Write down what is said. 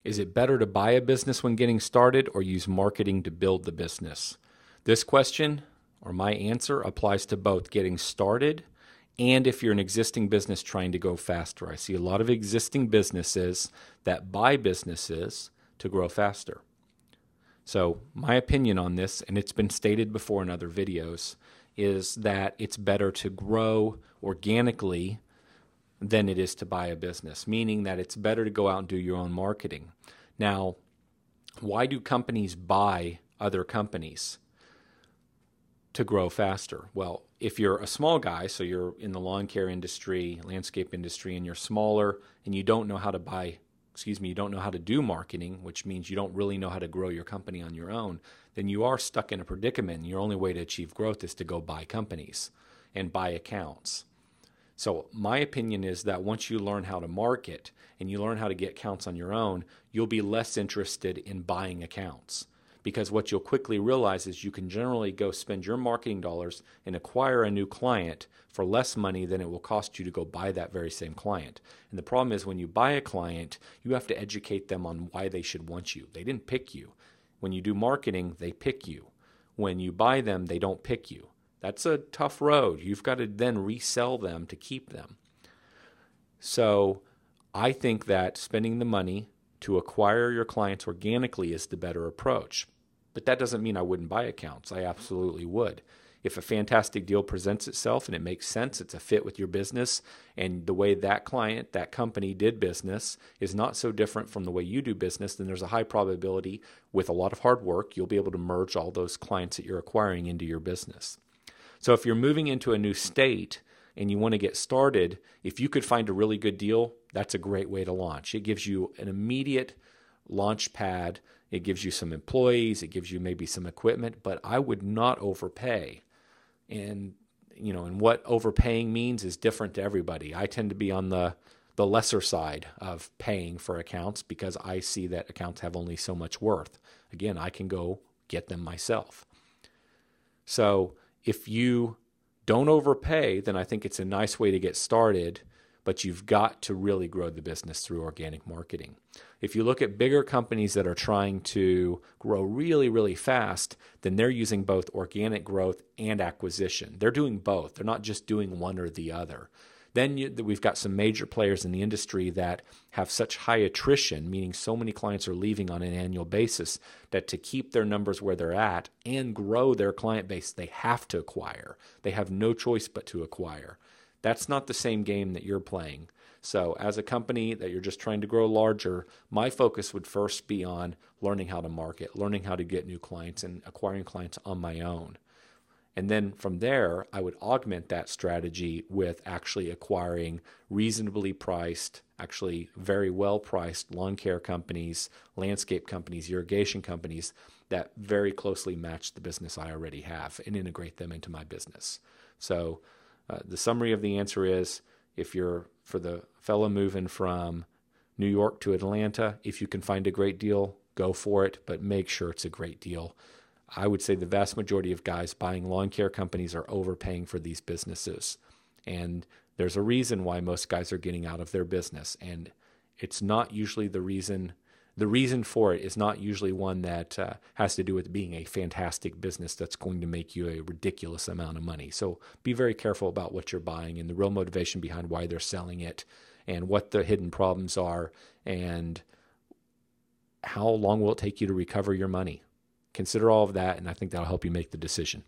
Is it better to buy a business when getting started or use marketing to build the business? This question, or my answer, applies to both getting started and if you're an existing business trying to go faster. I see a lot of existing businesses that buy businesses to grow faster. So my opinion on this, and it's been stated before in other videos, is that it's better to grow organically than it is to buy a business, meaning that it's better to go out and do your own marketing. Now, why do companies buy other companies? To grow faster. Well, if you're a small guy, so you're in the lawn care industry, landscape industry, and you're smaller and you don't know how to you don't know how to do marketing, which means you don't really know how to grow your company on your own, then you are stuck in a predicament. And your only way to achieve growth is to go buy companies and buy accounts. So my opinion is that once you learn how to market and you learn how to get accounts on your own, you'll be less interested in buying accounts. Because what you'll quickly realize is you can generally go spend your marketing dollars and acquire a new client for less money than it will cost you to go buy that very same client. And the problem is when you buy a client, you have to educate them on why they should want you. They didn't pick you. When you do marketing, they pick you. When you buy them, they don't pick you. That's a tough road. You've got to then resell them to keep them. So I think that spending the money to acquire your clients organically is the better approach. But that doesn't mean I wouldn't buy accounts. I absolutely would. If a fantastic deal presents itself and it makes sense, it's a fit with your business, and the way that client, that company did business is not so different from the way you do business, then there's a high probability with a lot of hard work, you'll be able to merge all those clients that you're acquiring into your business. So if you're moving into a new state and you want to get started, if you could find a really good deal, that's a great way to launch. It gives you an immediate launch pad. It gives you some employees. It gives you maybe some equipment, but I would not overpay. And what overpaying means is different to everybody. I tend to be on the lesser side of paying for accounts because I see that accounts have only so much worth. Again, I can go get them myself. So if you don't overpay, then I think it's a nice way to get started, but you've got to really grow the business through organic marketing. If you look at bigger companies that are trying to grow really, really fast, then they're using both organic growth and acquisition. They're doing both. They're not just doing one or the other. Then we've got some major players in the industry that have such high attrition, meaning so many clients are leaving on an annual basis, that to keep their numbers where they're at and grow their client base, they have to acquire. They have no choice but to acquire. That's not the same game that you're playing. So as a company that you're just trying to grow larger, my focus would first be on learning how to market, learning how to get new clients, and acquiring clients on my own. And then from there, I would augment that strategy with actually acquiring reasonably priced, actually very well priced lawn care companies, landscape companies, irrigation companies that very closely match the business I already have and integrate them into my business. So the summary of the answer is, if you're for the fellow moving from New York to Atlanta, if you can find a great deal, go for it, but make sure it's a great deal. I would say the vast majority of guys buying lawn care companies are overpaying for these businesses. And there's a reason why most guys are getting out of their business. And it's not usually the reason for it is not usually one that has to do with being a fantastic business that's going to make you a ridiculous amount of money. So be very careful about what you're buying and the real motivation behind why they're selling it and what the hidden problems are and how long will it take you to recover your money. Consider all of that, and I think that'll help you make the decision.